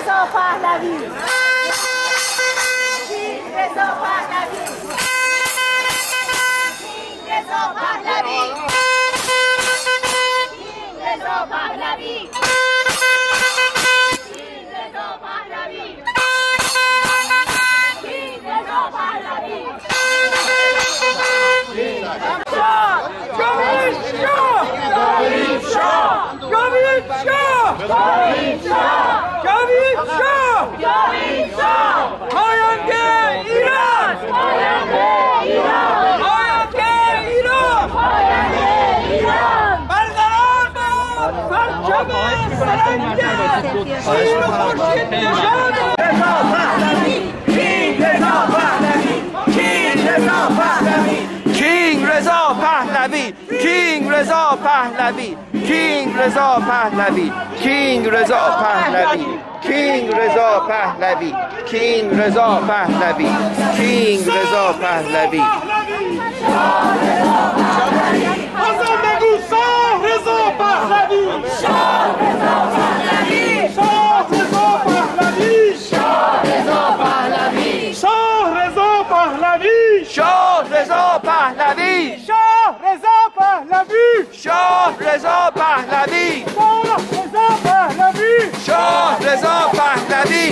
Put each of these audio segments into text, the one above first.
رضا پهلوی، کینگ رضا پهلوی، کینگ رضا پهلوی، کینگ رضا پهلوی، کینگ رضا پهلوی، کینگ رضا پهلوی. پاینده ایران، پاینده ایران، پاینده ایران، پاینده ایران. برقرار باد پرچم سرنگه شیر و خورشید نشان. رضا پهلوی، کینگ رضا پهلوی، کینگ رضا پهلوی، کینگ رضا پهلوی، کینگ رضا پهلوی، کینگ رضا پهلوی، کینگ رضا پهلوی، کینگ رضا پهلوی، کینگ رضا پهلوی، کینگ رضا پهلوی. بازم بگو شاه رضا پهلوی، شاه رضا پهلوی، شاه رضا پهلوی، شاه رضا پهلوی، شاه رضا پهلوی، شاه رضا پهلوی، شاه رضا پهلوی، شاه رضا پهلوی، شاه رضا پهلوی.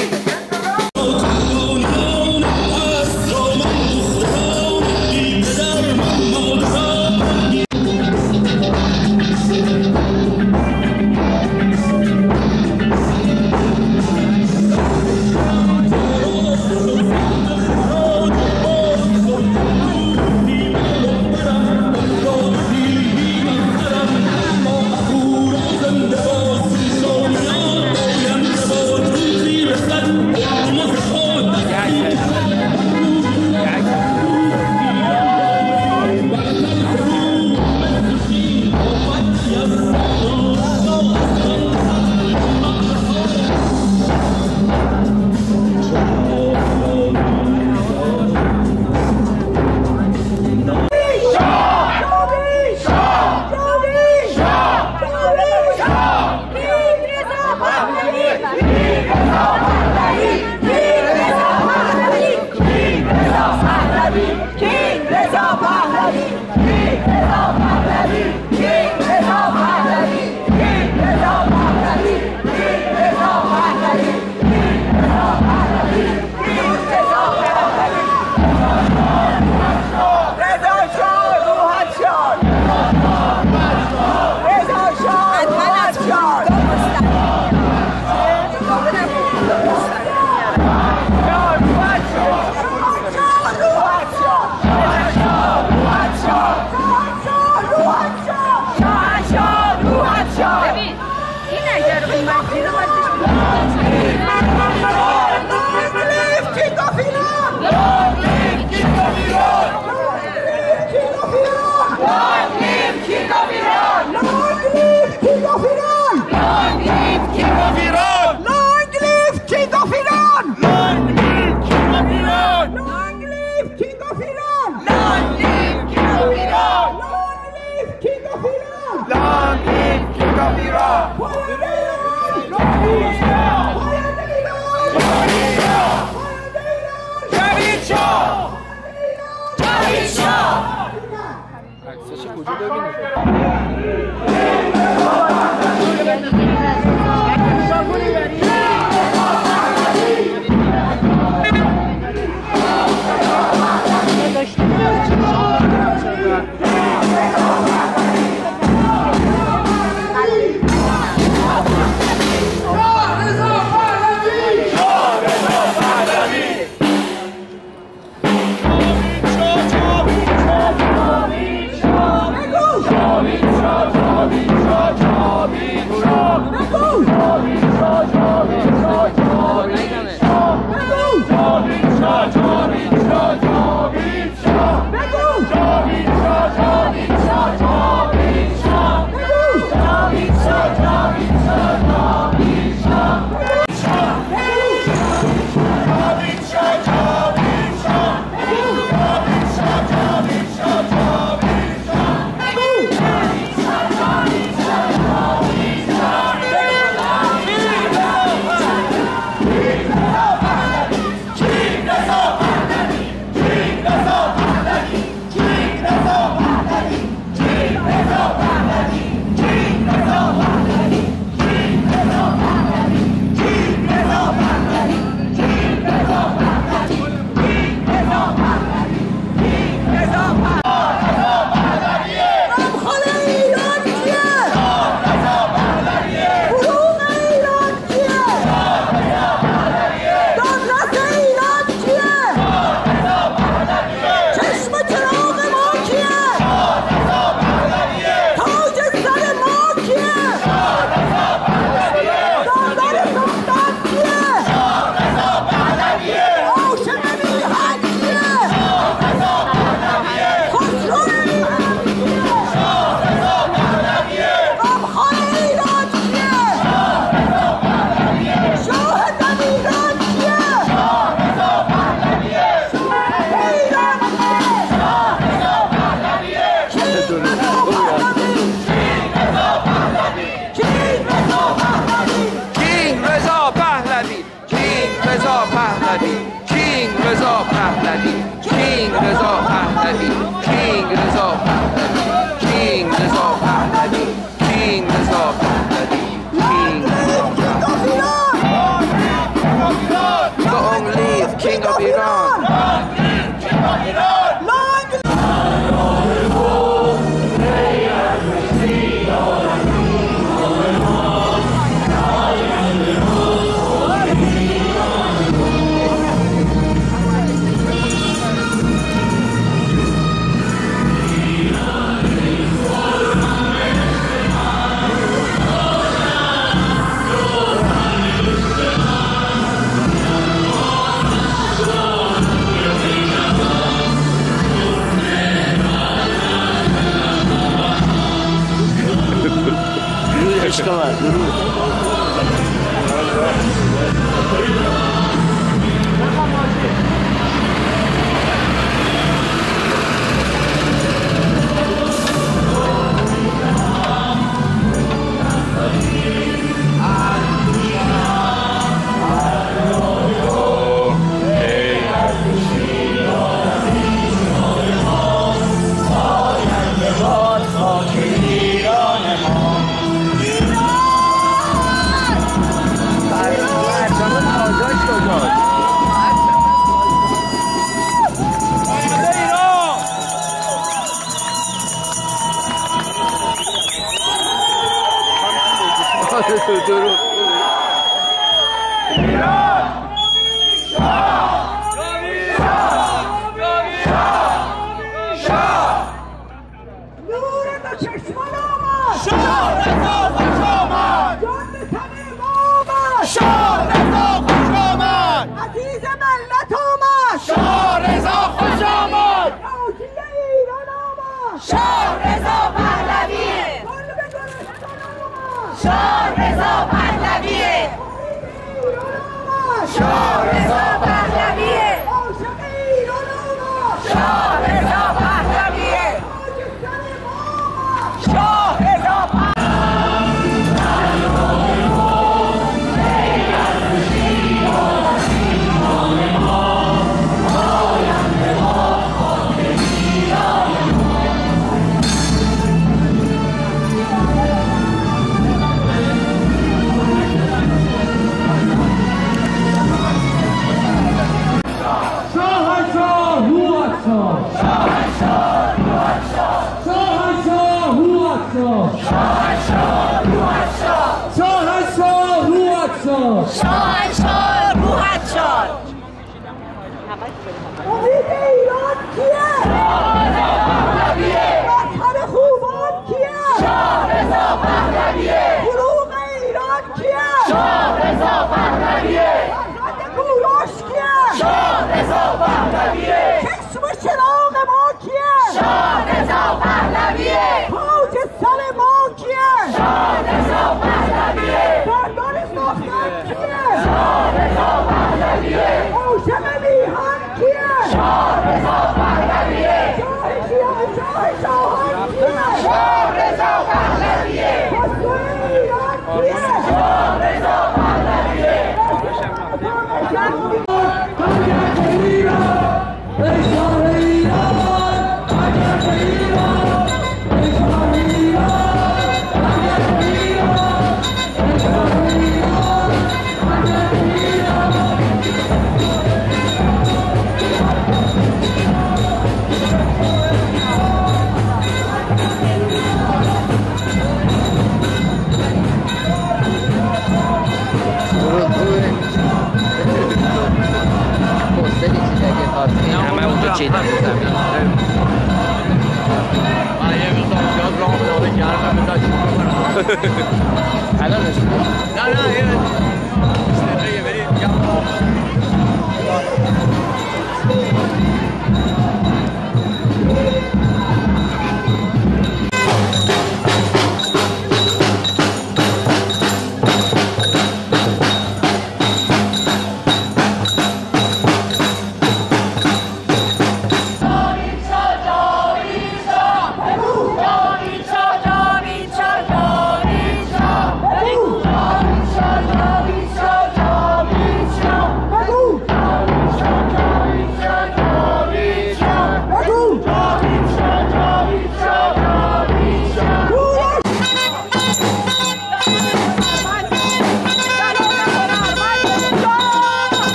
عشق من درود.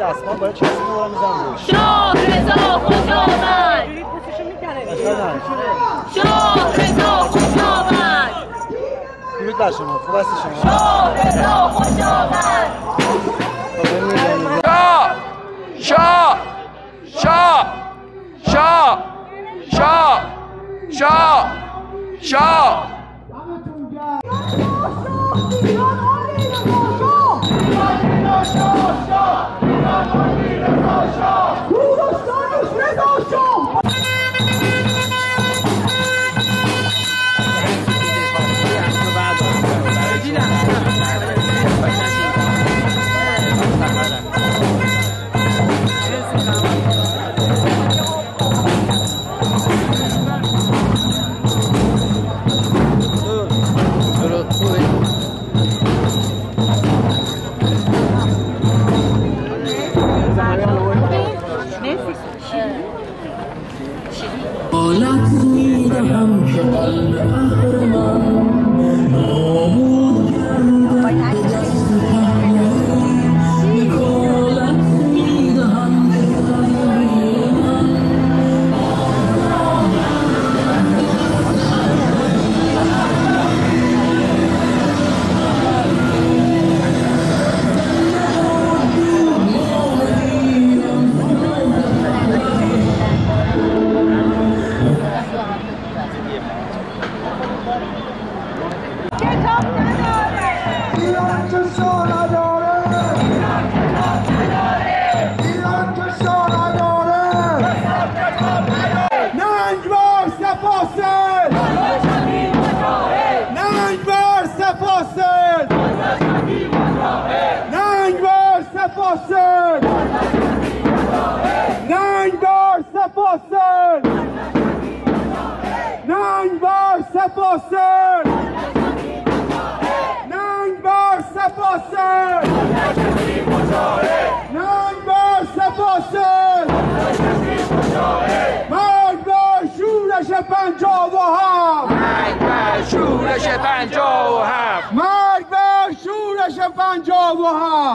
دستمان باید چسبی دارم میزنم روش شاه رضا خوش آمد شاه رضا خوش آمد درود بر شما خوب هستی شما شاه رضا خوش آمد شاه شاه شاه شاه شاه شاه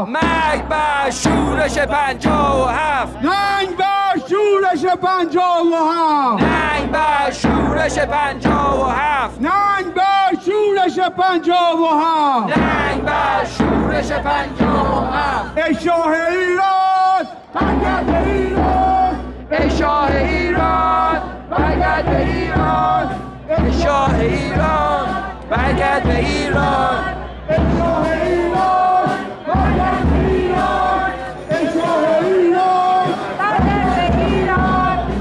مرگ بر شورش 57 ننگ بر شورش 57 ننگ بر شورش 57 ننگ بر شورش 57 ننگ بر شورش 57 ای شاه ایران برگرد به ایران ای شاه ایران برگرد به ایران ای شاه ایران برگرد به ایران ای شاه ایران برگرد به ایران ای شاه ایران برگرد به ایران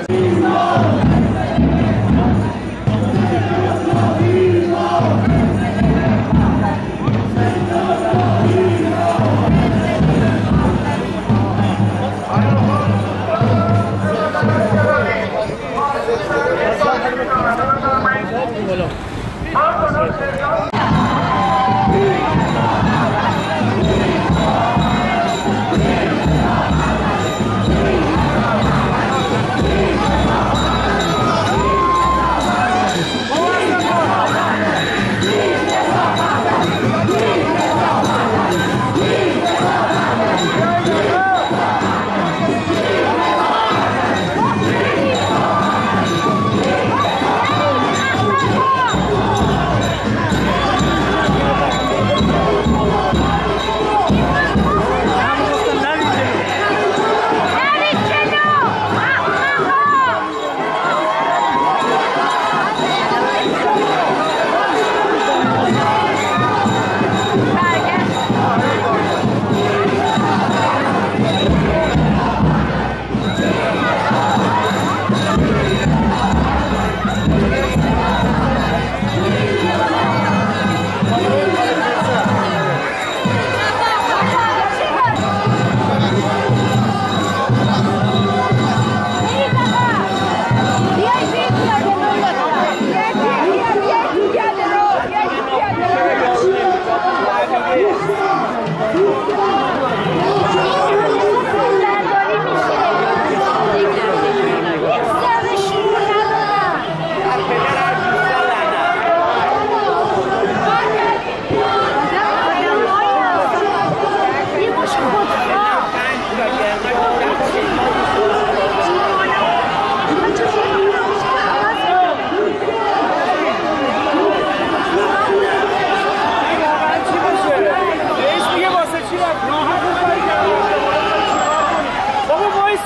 ایران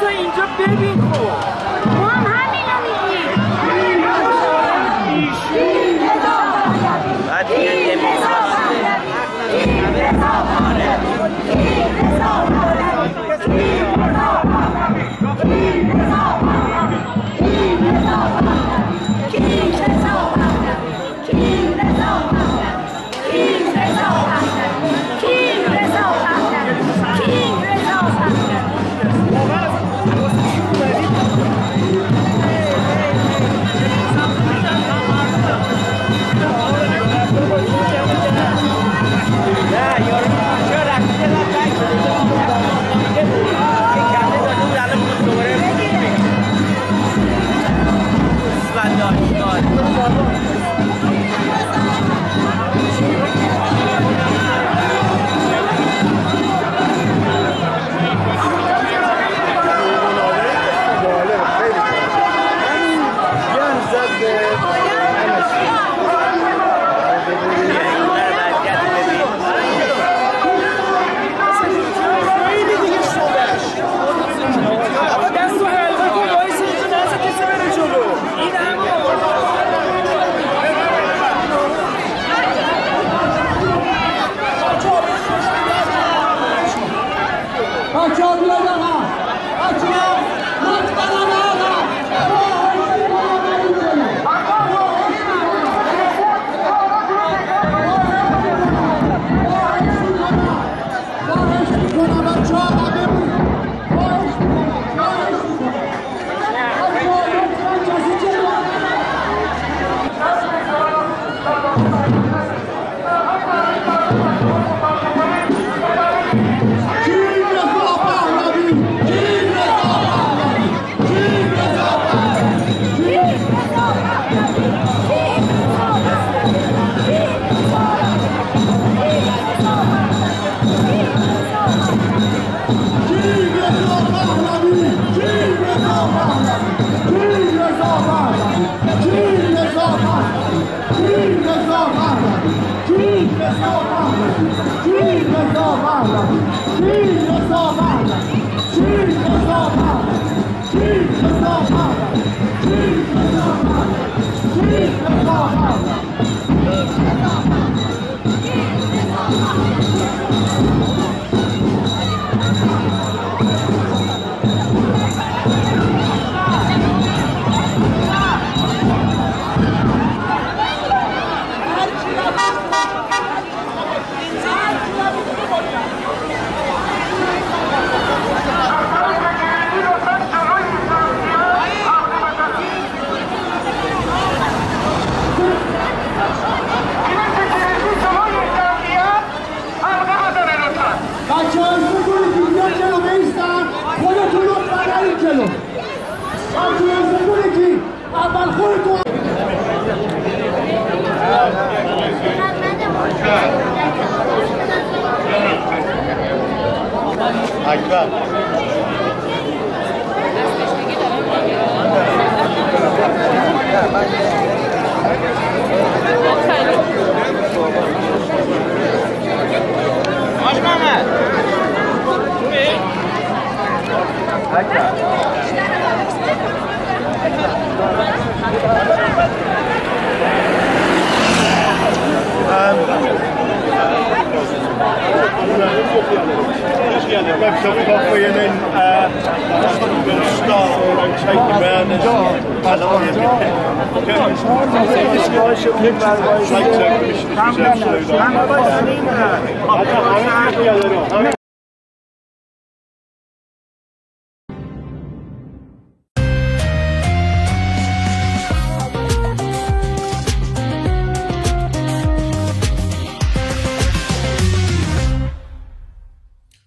تو اینجا ببین خب ما هم همینو میگیم.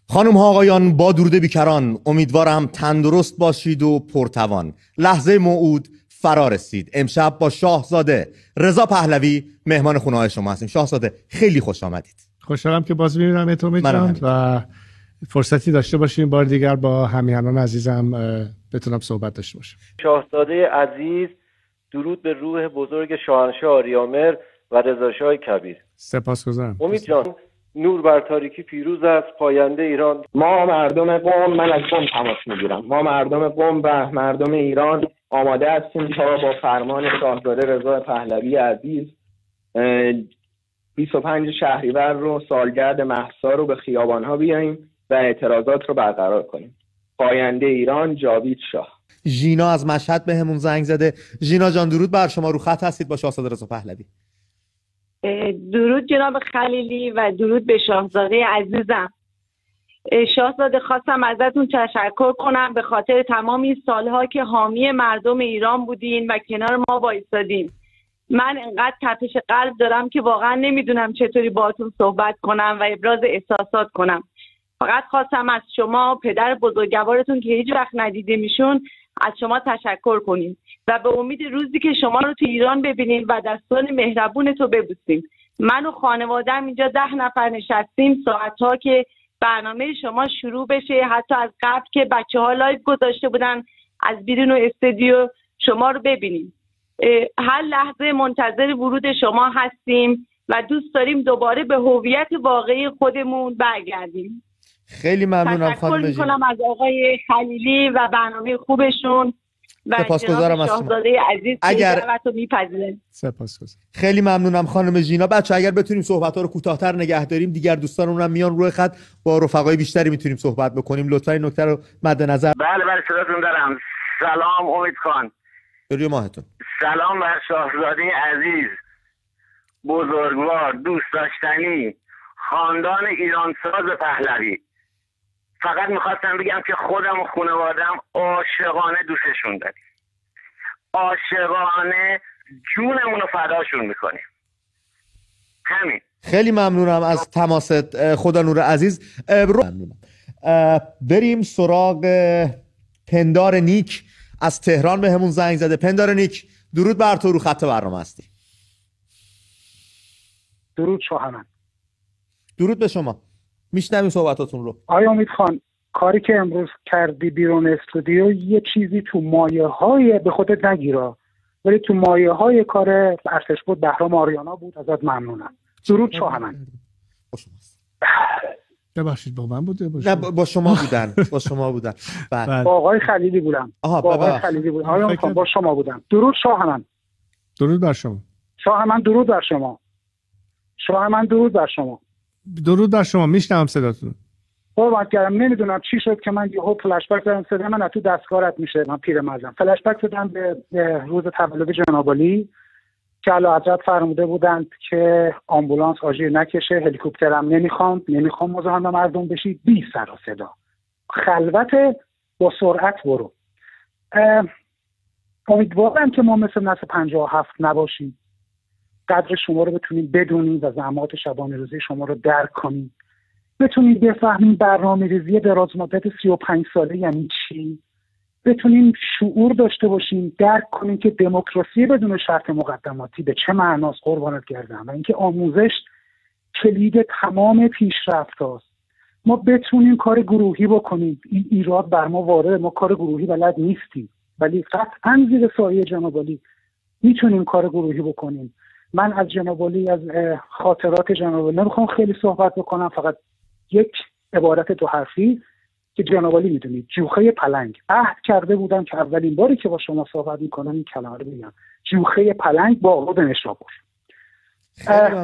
خانم ها آقایان، با درود بیکران، امیدوارم تندرست باشید و پرتوان. لحظه موعود فرا رسید. امشب با شاهزاده رضا پهلوی مهمان خونه‌های شما هستیم. شاهزاده خیلی خوش آمدید. خوشحالم که باز می‌بینم اتومی جان و فرصتی داشته باشیم بار دیگر با همیهنان عزیزم بتونم صحبت داشته باشم. شاهزاده عزیز، درود به روح بزرگ شاهنشاه آریامر و رضاشاه کبیر. سپاسگزارم. امید جان، نور بر تاریکی پیروز است. پاینده ایران. ما مردم قم، من از قم تماس میگیرم، ما مردم قم و مردم ایران آماده هستیم تا با فرمان شاهزاده رضا پهلوی عزیز 25 شهریور رو، سالگرد مهسا رو، به خیابان‌ها بیاییم و اعتراضات رو برقرار کنیم. پاینده ایران، جاوید شاه. ژینا از مشهد بهمون زنگ زده. ژینا جان درود بر شما، رو خط هستید با شاهزاده رضا پهلوی. درود جناب خلیلی و درود به شاهزاده عزیزم. شاهزاده خواستم ازتون تشکر کنم به خاطر تمام این سالها که حامی مردم ایران بودین و کنار ما وایسادین. من انقدر تپش قلب دارم که واقعا نمیدونم چطوری باهاتون صحبت کنم و ابراز احساسات کنم. فقط خواستم از شما پدر بزرگوارتون که هیچ وقت ندیده میشون از شما تشکر کنیم و به امید روزی که شما رو تو ایران ببینیم و دستان مهربون تو ببوسیم. من و خانواده‌ام اینجا 10 نفر نشستیم ساعت‌ها که برنامه شما شروع بشه، حتی از قبل که بچه‌ها لایو گذاشته بودن از بیرون استودیو شما رو ببینیم. هر لحظه منتظر ورود شما هستیم و دوست داریم دوباره به هویت واقعی خودمون برگردیم. خیلی ممنونم خانم تشکر میکنم از آقای خلیلی و برنامه خوبشون و سپاسگزارم از شاهزاده عزیز اگر دعوتو میپذیرن. سپاسگزارم. خیلی ممنونم خانم ژینا. بچه اگر بتونیم صحبت‌ها رو کوتاه‌تر نگه داریم، دیگر دوستانمون هم میان روی خط، با رفقای بیشتری میتونیم صحبت بکنیم. لطفاً این نکته رو مد نظر. بله صداتون دارم. سلام امید خان. روی ماهتون. سلام بر شاهزاده عزیز، بزرگوار، دوست داشتنی، خاندان ایرانساز پهلوی. فقط میخواستم بگم که خودم و خانواده‌ام عاشقانه دوستشون داریم، عاشقانه جونمون رو فداشون میکنیم. همین. خیلی ممنونم از تماست خدا نور عزیز. ممنونم. بریم سراغ پندار نیک از تهران بهمون زنگ زده. پندار نیک درود بر تو، رو خط برنامه هستی. درود شاهنامه. درود به شما، میشنویم صحبتاتون رو. آیا امید خان، کاری که امروز کردی بیرون استودیو یه چیزی تو مایه‌های، به خودت نگیرا، ولی تو مایه‌های کار ارتش بود بهرام آریانا بود. ازت ممنونم. درود شاهنامه. ببخشید با من بوده نه با شما بودن. با شما بودن. با آقای خلیلی بودم. با آقای خلیلی بودم. آقای امید خان با شما بودم. درود شاهنامه. درود بر شما. شاهنامه درود بر شما. شاهنامه درود بر شما. درود بر شما. میشنوم صداتون. قربانت گردم. نمیدونم چی شد که من یهو فلش بک زدم، صدا من از تو دستکارت میشه. من پیرمردم. فلش بک زدم به روز تولد جناب عالی که اعلیحضرت فرموده بودند که آمبولانس آژیر نکشه، هلیکوپترم نمیخوام مزاحم مردم بشی، بی سر و صدا، خلوت، با سرعت برو. امیدوارم که ما مثل نسل 57 نباشیم، قدر شما رو بتونیم بدونیم و زحمات شبانه روزی شما رو درک کنیم، بتونیم بفهمیم برنامه‌ریزی دراز مدت 35 ساله یعنی چی، بتونیم شعور داشته باشیم، درک کنیم که دموکراسی بدون شرط مقدماتی به چه معناست. قربانت گردم. و اینکه آموزش کلید تمام پیشرفت هاست. ما بتونیم کار گروهی بکنیم. این ایراد بر ما وارد، ما کار گروهی بلد نیستیم، ولی قطعا زیر سایه جناب عالی میتونیم کار گروهی بکنیم. من از جناب عالی، از خاطرات جناب عالی نمیخوام خیلی صحبت بکنم، فقط یک عبارت دو حرفی که جناب عالی میدونید، جوخه پلنگ. عهد کرده بودم که اولین باری که با شما صحبت میکنم این کلمه رو بگم، جوخه پلنگ با آقود نشابور.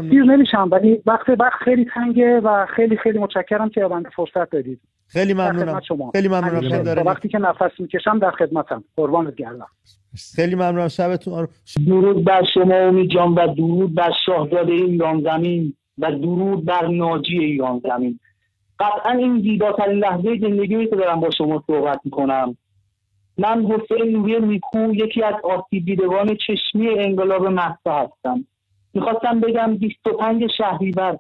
دیر نمیشم، ولی وقت خیلی تنگه و خیلی خیلی متشکرم که بنده فرصت دادید. خیلی ممنونم. خیلی ممنونم. وقتی که نفس میکشم در خدمتم. قربانت گردم. خیلی ممنونم. شبتون درود بر شما امید جان و درود بر شاهزاده ایران زمین و درود بر ناجی ایران زمین. قطعا این زیباترین لحظه زندگی که دارم با شما صحبت میکنم. من حسین نوری نیکو، یکی از آسیب دیدگان چشمی انقلاب مهسا هستم. میخواستم بگم 25 شهریور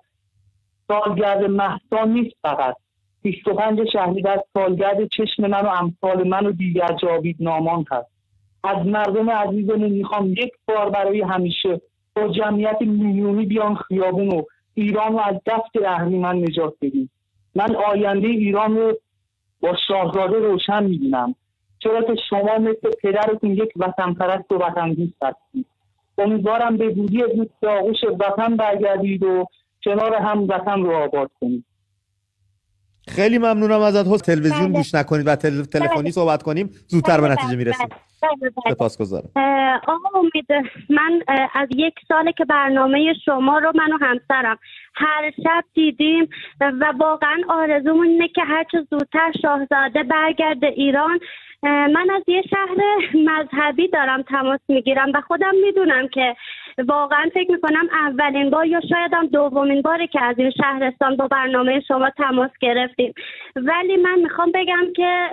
سالگرد مهسا نیست، فقط 25 شهریور سالگرد چشم من و امثال من و دیگر جاوید نامان هست. از مردم عزیزمون میخوام یک بار برای همیشه با جمعیت میلیونی بیان خیابون و ایران رو از دست اهریمن نجات بدیم. من آینده ایران رو با شاهزاده روشن میبینم، چرا که شما مثل پدرتون یک وطن پرست و وطن دوست هستید. امیدوارم به زودی دوست آغوش وطن برگردید و کنار هم وطن رو آباد کنیم. خیلی ممنونم ازت. تلویزیون گوش نکنید و تلفنی صحبت کنیم، زودتر به نتیجه میرسیم. سپاسگزارم. آقا امید، من از 1 ساله که برنامه شما رو من و همسرم هر شب دیدیم و واقعا آرزومون اینه که هر چه زودتر شاهزاده برگرده ایران. من از یه شهر مذهبی دارم تماس میگیرم و خودم میدونم که واقعا فکر میکنم اولین بار یا شاید هم دومین باره که از این شهرستان با برنامه شما تماس گرفتیم، ولی من میخوام بگم که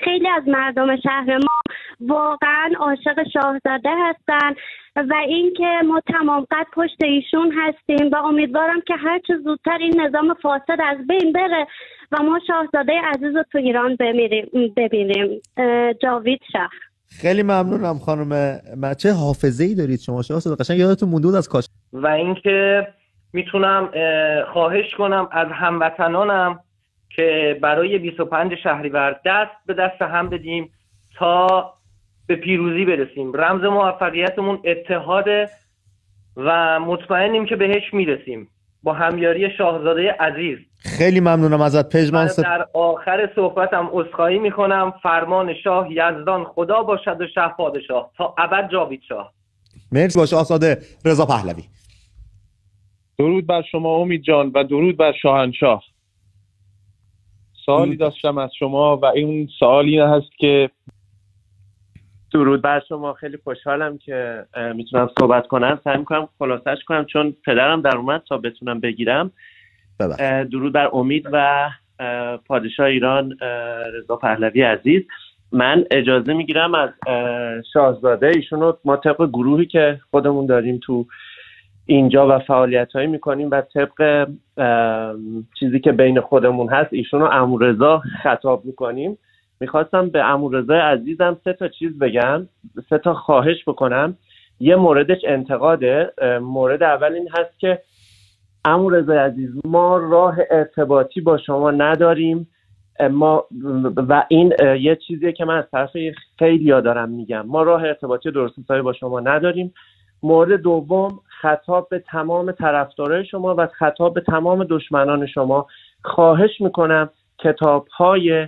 خیلی از مردم شهر ما واقعا عاشق شاهزاده هستن و اینکه ما تمام قد پشت ایشون هستیم و امیدوارم که هر چه زودتر این نظام فاسد از بین بره و ما شاهزاده عزیز رو تو ایران ببینیم. جاوید شاه. خیلی ممنونم خانم. چه حافظه‌ای دارید شما شاهزاده، قشنگ یادتون مونده بود از کاش. و اینکه میتونم خواهش کنم از هموطنانم که برای 25 شهریور دست به دست هم بدیم تا به پیروزی برسیم. رمز موفقیتمون اتحاده و مطمئنیم که بهش میرسیم با همیاری شاهزاده عزیز. خیلی ممنونم ازت پژمان. در آخر صحبتم عذرخواهی میکنم. فرمان شاه یزدان خدا باشد و شه پادشاه، تا ابد جاوید شاه. مرسی. با شاهزاده رضا پهلوی. درود بر شما امید جان و درود بر شاهنشاه. سوالی داشتم از شما و این سوال این هست که درود بر شما. خیلی خوشحالم که میتونم صحبت کنم. سعی میکنم خلاصش کنم چون پدرم در اومد تا بتونم بگیرم. درود بر امید و پادشاه ایران رضا پهلوی عزیز. من اجازه میگیرم از شاهزاده ایشونو ما طبق گروهی که خودمون داریم تو اینجا و فعالیت‌هایی میکنیم و طبق چیزی که بین خودمون هست ایشونو عمو رضا خطاب میکنیم. میخواستم به عمو رضا عزیزم 3 تا چیز بگم، 3 تا خواهش بکنم. یه موردش انتقاده. مورد اول این هست که عمو رضا عزیز ما راه ارتباطی با شما نداریم و این یه چیزیه که من از طرف خیلی‌ها دارم میگم، ما راه ارتباطی درست حسابی با شما نداریم. مورد دوم خطاب به تمام طرفدارای شما و خطاب به تمام دشمنان شما، خواهش میکنم کتاب‌های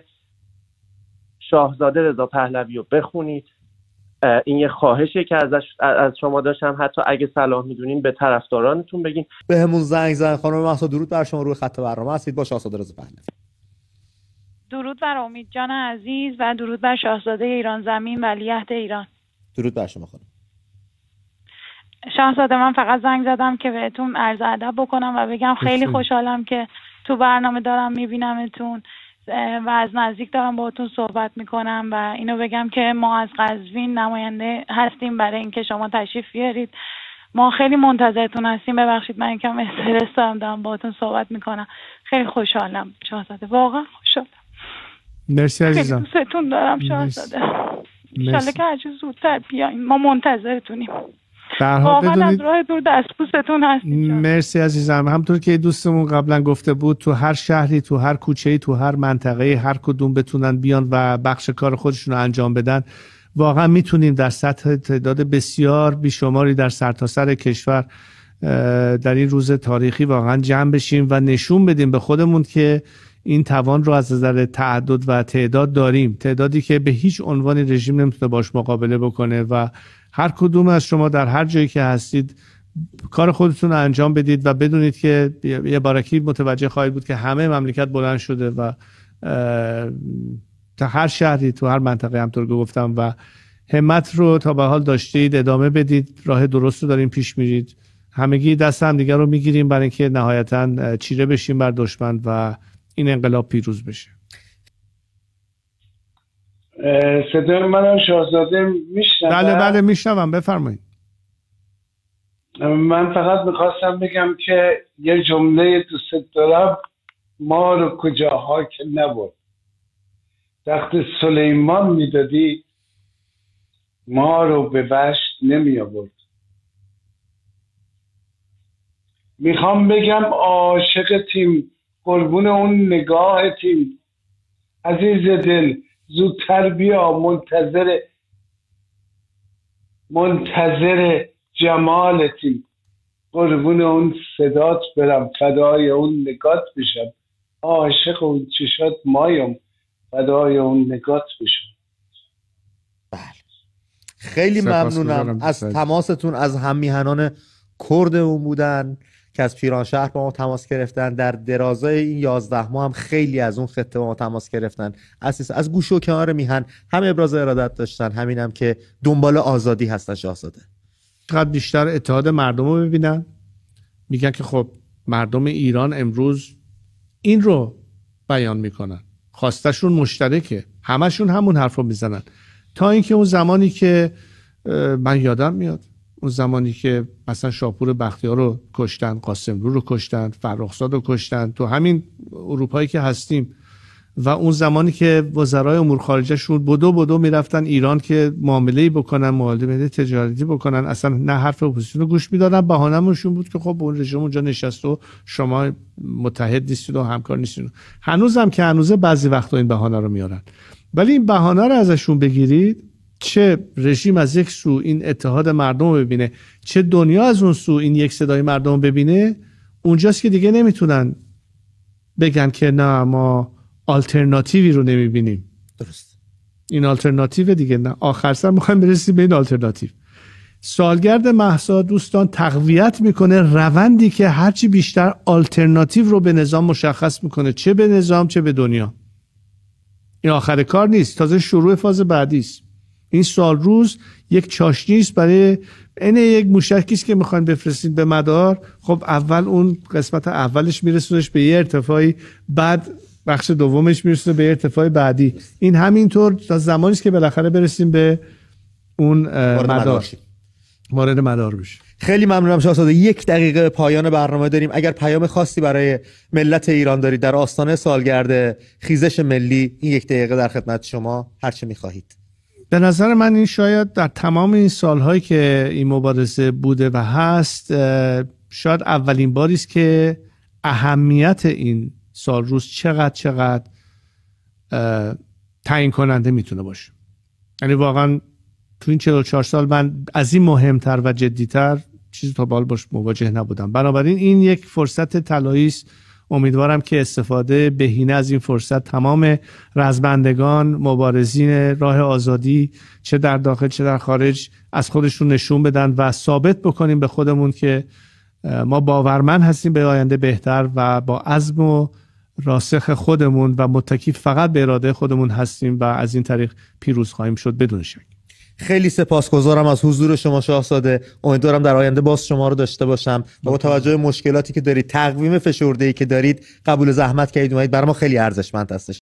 شاهزاده رضا پهلوی رو بخونید. این یه خواهشه که از شما داشتم، حتی اگه صلاح میدونین به طرفدارانتون بگین. بهمون زنگ زن. خانم مهسا درود بر شما، روی خط برنامه هستید با شاهزاده رضا پهلوی. درود بر امید جان عزیز و درود بر شاهزاده ایران زمین ولیعهد ایران. درود بر شما خانم. شاهزاده من فقط زنگ زدم که بهتون عرض ادب بکنم و بگم خیلی خوشحالم که تو برنامه دارم میبینمتون و از نزدیک دارم باهاتون صحبت میکنم و اینو بگم که ما از قزوین نماینده هستیم برای اینکه شما تشریف بیارید. ما خیلی منتظرتون هستیم. ببخشید من یکم استرس دارم باهاتون صحبت میکنم. خیلی خوشحالم شاهزاده، واقعا خوشحالم. مرسی عزیزم. خیلی دوستتون دارم شاهزاده. انشالله که هرچی زودتر بیاین. ما منتظرتونیم. واقعا از راه دور دستبوستون هستیم. مرسی عزیزم. همطور که دوستمون قبلا گفته بود، تو هر شهری، تو هر کوچه‌ای، تو هر منطقه‌ای هر کدوم بتونن بیان و بخش کار خودشون رو انجام بدن، واقعا میتونیم در سطح تعداد بسیار بیشماری در سرتاسر کشور در این روز تاریخی واقعا جمع بشیم و نشون بدیم به خودمون که این توان رو از نظر تعدد و تعداد داریم، تعدادی که به هیچ عنوان رژیم نمیتونه باش مقابله بکنه و هر کدوم از شما در هر جایی که هستید کار خودتون رو انجام بدید و بدونید که یه بارکی متوجه خواهید بود که همه مملکت بلند شده و تا هر شهری تو هر منطقه همطور که گفتم و همت رو تا به حال داشتید ادامه بدید. راه درست رو دارین پیش میرید. همگی دست هم دیگر رو میگیریم برای اینکه نهایتاً چیره بشیم بر دشمن و این انقلاب پیروز بشه. صدای منم شاهزاده میشنوم؟ بله میشنوم، بفرمایید. من فقط میخواستم بگم که یه جمله دوست دارم، ما رو کجاها که نبود، تخت سلیمان میدادی ما رو به بشت نمی آورد. میخوام بگم عاشق تیم، قربون اون نگاه تیم، عزیز دل زودتر بیا، منتظر جمال تیم. قربون اون صدات برم، فدای اون نگات بشم، عاشق اون چشات مایم، فدای اون نگات بشم. خیلی ممنونم از تماستون، از هممیهنان کرد اون بودن که از پیرانشهر با ما تماس گرفتن. در درازای این 11 ماه هم خیلی از اون خطه با ما تماس گرفتن، از گوشه و کنار میهن هم ابراز ارادت داشتن، همینم که دنبال آزادی هستن. شاهزاده قد بیشتر اتحاد مردم رو ببینن، میگن که خب مردم ایران امروز این رو بیان میکنن، خواستشون مشترکه، همشون همون حرف رو میزنن. تا اینکه اون زمانی که من یادم میاد اون زمانی که مثلا شاپور بختیار رو کشتن، قاسملو رو کشتن، فرخزاد رو کشتن، تو همین اروپایی که هستیم، و اون زمانی که وزرای امور خارجه شون بدو میرفتن ایران که معامله‌ای بکنن، معامله تجارتی بکنن، اصلا نه حرف اپوزیسیون رو گوش میدادن. بهانه‌مون بود که خب اون رژیم اونجا نشسته و شما متحد نیستید و همکار نیستید. هنوزم که هنوزه بعضی وقتا این بهانه رو میارن، ولی این بهانه رو ازشون بگیرید، چه رژیم از یک سو این اتحاد مردم رو ببینه، چه دنیا از اون سو این یک صدای مردم رو ببینه، اونجاست که دیگه نمیتونن بگن که نه ما آلترناتیوی رو نمیبینیم. درست، این آلترناتیو دیگه نه. آخر سر میخوایم برسیم به این آلترناتیو. سالگرد مهسا دوستان تقویت میکنه روندی که هرچی بیشتر آلترناتیو رو به نظام مشخص میکنه، چه به نظام چه به دنیا. این آخر کار نیست، تازه شروع فاز بعدی است. این سال روز یک چاشنی است برای این یک موشکی است که میخواین بفرستید به مدار. خب اول اون قسمت اولش میرسونش به یه ارتفاعی، بعد بخش دومش میرسونه به ارتفاع بعدی. این همینطور تا زمانی است که بالاخره برسیم به اون مدار، وارد مدار بشیم. خیلی ممنونم شاهزاده. 1 دقیقه پایان برنامه داریم. اگر پیام خاصی برای ملت ایران دارید در آستانه سالگرد خیزش ملی، این 1 دقیقه در خدمت شما، هر چه می‌خواهید. به نظر من این شاید در تمام این سالهایی که این مبارزه بوده و هست، شاید اولین باری است که اهمیت این سال روز چقدر تعیین کننده میتونه باشه. یعنی واقعا تو این 44 سال من از این مهمتر و جدیتر چیزی تا بال باش مواجه نبودم. بنابراین این یک فرصت طلایی است. امیدوارم که استفاده بهینه از این فرصت تمام رزمندگان، مبارزین راه آزادی، چه در داخل چه در خارج، از خودشون نشون بدن و ثابت بکنیم به خودمون که ما باورمند هستیم به آینده بهتر و با عزم و راسخ خودمون و متکی فقط به اراده خودمون هستیم و از این طریق پیروز خواهیم شد بدون شک. خیلی سپاسگزارم از حضور شما شاهزاده. امیدوارم در آینده باز شما رو داشته باشم و با توجه مشکلاتی که دارید، تقویم فشرده‌ای که دارید، قبول زحمت کردید اومدید، برای ما خیلی ارزشمند هستش.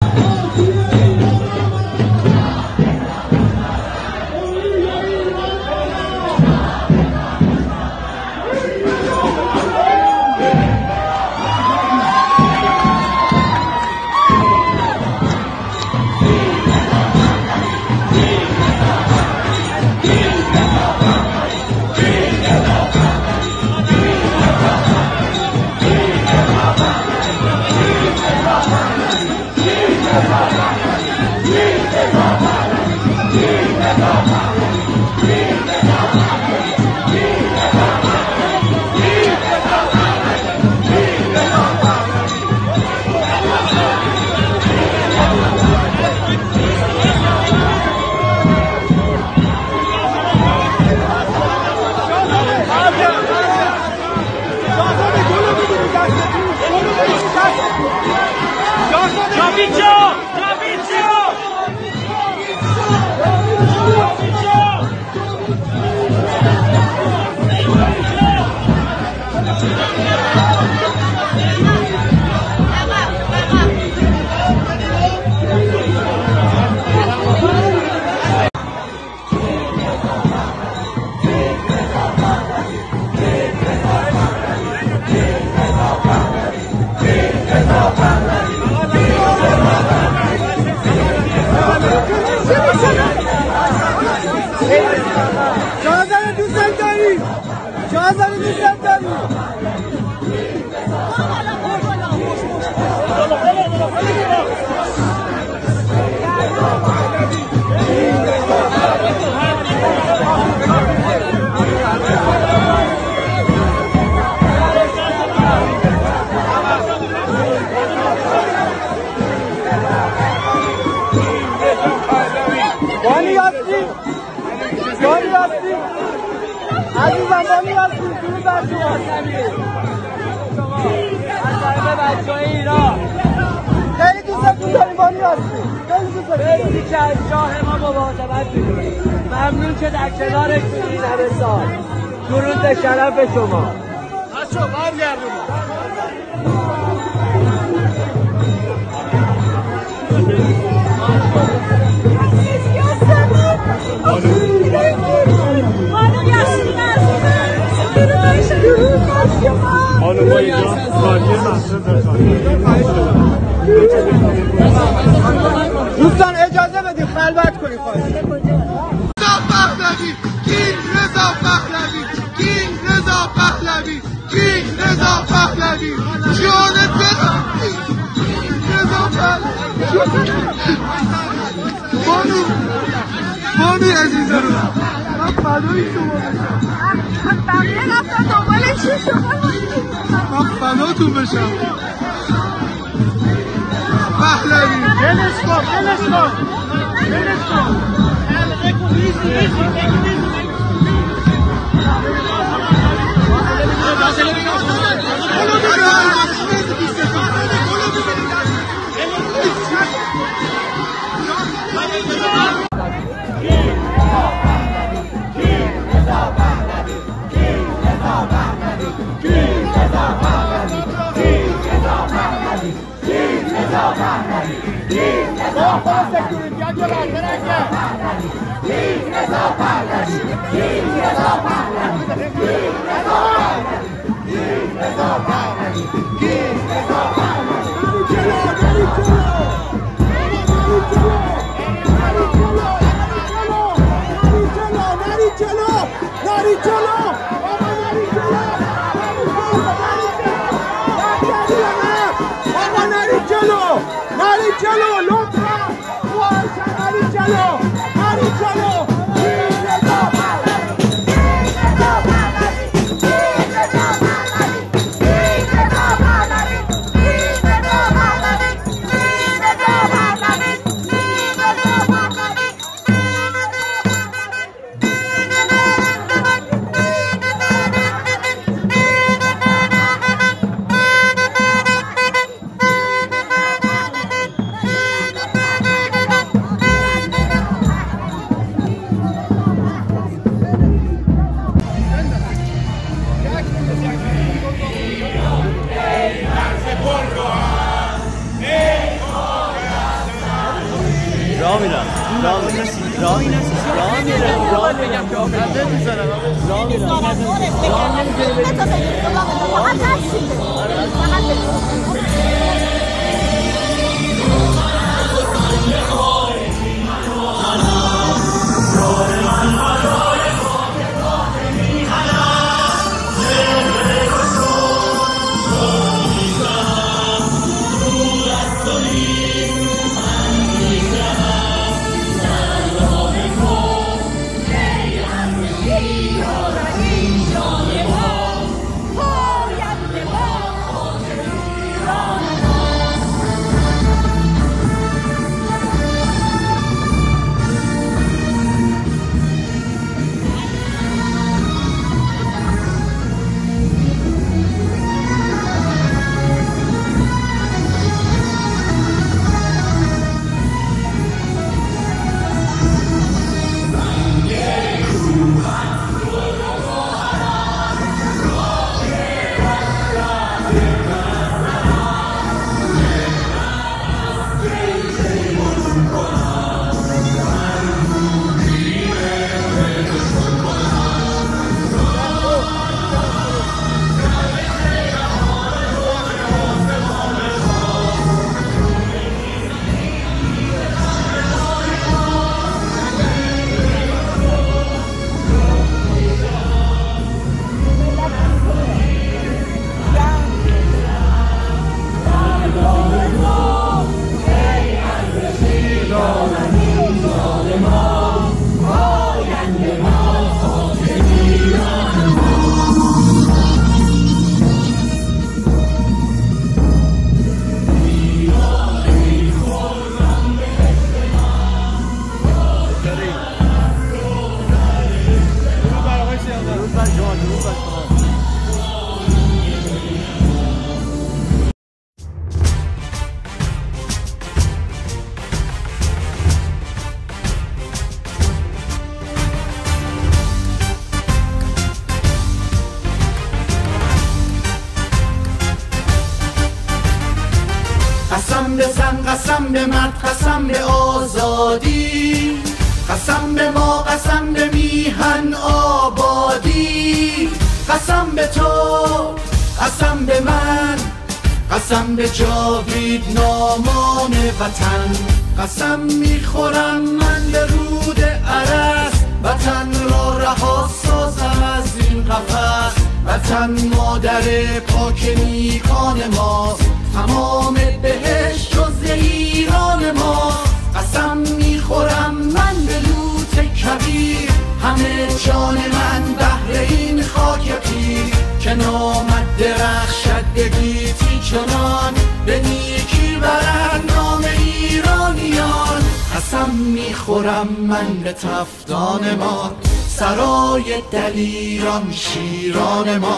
بانی هستی عزیزم بانی هستی درود بر شما از همه بچه های ایران خیلی دوستتون داریم بانی هستی خیلی دوستتون داریم که از شاه ما مواظبت میکنیم ممنون که در کنارش بودید همه سال درود به شرف شما بچه ها برگردونید دوستان اجازه بدید خلوت کنید رضا پهلوی جان بانو عزیزم من فدای شما بقیه رفتن دنبالش شما من فداتون بشم پهلوی دلش کن قسم به زن، قسم به مرد، قسم به آزادی، قسم به ما، قسم به میهن آبادی، قسم به تو، قسم به من، قسم به جاوید نامان وطن. قسم میخورم من به رود عرس، وطن را رها سازم از این قفس. وطن مادر پاک نیکان ماست، تمام بهشت جز ایران ما. قسم میخورم من به لوت کبیر، همه جان من بهر این خاک پیر. که نامد درخشد به گیتی چنان، به نیکی برند نام ایرانیان. قسم میخورم من به تفتان ما، سرای دلیران شیران ما.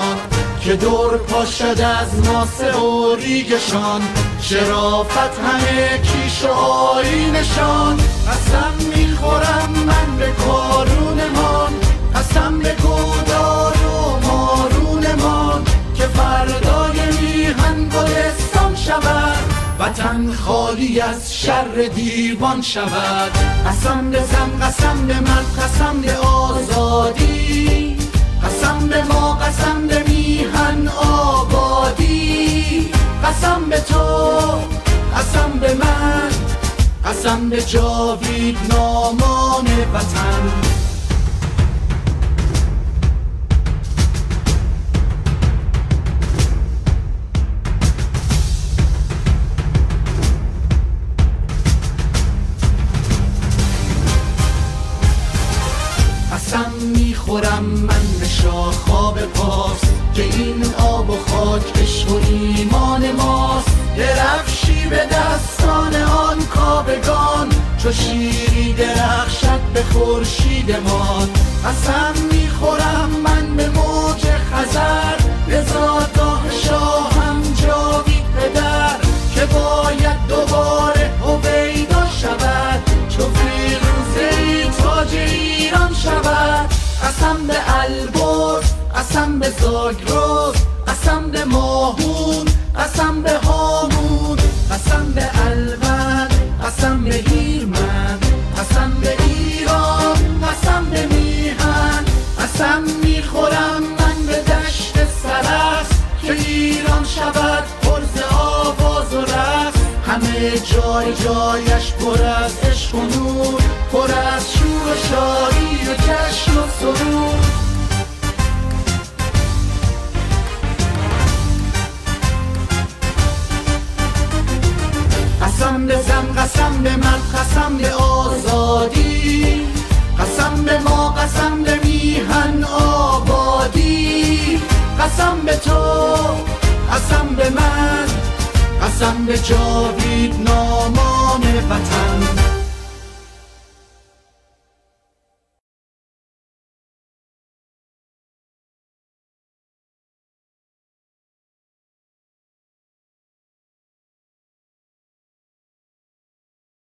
که دور پاشد از ناصر و ریگشان، شرافت همه کیش و آیینشان. قسم میخورم من به کارونمان، قسم به گودار و مارونمان. که فردای میهن گلستان شود، وطن خالی از شر دیوان شود. قسم به زن، قسم به مرد، قسم به آزادی، قسم به ما، قسم به میهن آبادی، قسم به تو، قسم به من، قسم به جاوید نامان وطن. قسم میخورم من به شاخاب پاس، که این آب و خاک عشق و ایمان ماست. درفشی به دستان آن کابگان، چو شیری درخشد به خورشید ما. قسم میخورم من به موج خزر، به زادگاه شاهم جاوید پدر. که باید دوباره هویدا شود، چو فیروزه تاج ایران شود. قسم به البرز، قسم به زاگرس، قسم به ماهون، قسم به هامون، قسم به الوند، قسم به هیرمن، قسم به ایران، قسم به میهن. قسم میخورم من به دشت سرس، که ایران شود پرز آواز و رقص. همه جای جایش پر از عشق و نور، پر از شور و شادی و جشن و سرور. قسم به زن، قسم به مرد، قسم به آزادی، قسم به ما، قسم به میهن آبادی، قسم به تو، قسم به من، قسم به جاوید نامان وطن.